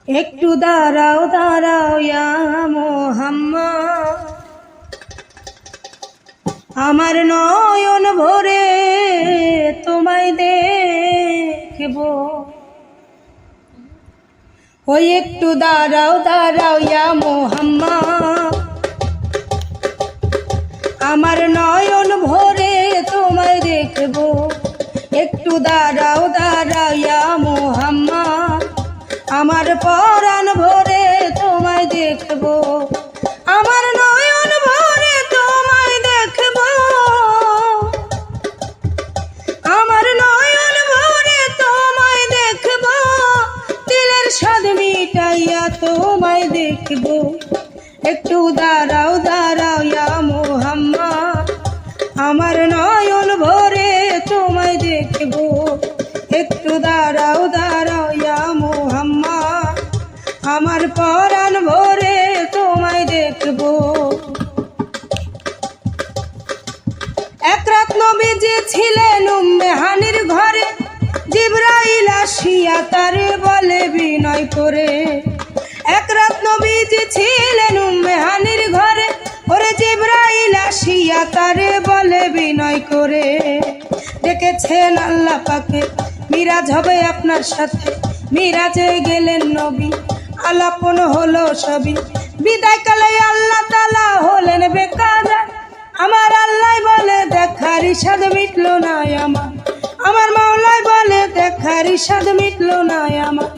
একটু দাঁড়াও দাঁড়াও ইয়া মুহাম্মদ, আমার নয়ন ভরে তোমায় দেখব। ওই একটু দাঁড়াও দাঁড়াও ইয়া মুহাম্মদ, আমার নয়ন ভরে তোমায় দেখব। একটু দাঁড়াও দাঁড়াও ইয়া মুহাম্মদ, আমার পরাণ ভরে তোমায় দেখব। আমার নয়ন ভরে তোমায় দেখব, আমার নয়ন ভরে তোমায় দেখব। দিলের স্বাদ মিটাইয়া তোমায় দেখব। একটু দাঁড়াও দাঁড়াও ইয়া মুহাম্মদ, আমার নয়ন ভরে তোমায় দেখব। একটু দাঁড়াও দাঁড়াও ইয়া মুহাম্মদ, আমার পরাণ ভরে তোমায় দেখব। এক রাত নবীজি ছিলেন উম্মে হানির ঘরে, জিবরাইল আসিয়া তারে বলে বিনয় করে। এক রাত নবীজি ছিলেন উম্মে হানির ঘরে, ওরে জিবরাইল আসিয়া তারে বলে বিনয় করে। ডেকেছেন আল্লাহ পাকে, মিরাজ হবে আপনার সাথে। মিরাজে গেলেন নবী, আলাপন হলো সবই। বিদায় কালে আল্লাহ তাআলা হলেন বেকারার। আমার আল্লাহ বলে দেখার ইশাদ মিটলো না আমার, আমার মাওলাই বলে দেখার ইশাদ মিটলো না আমার।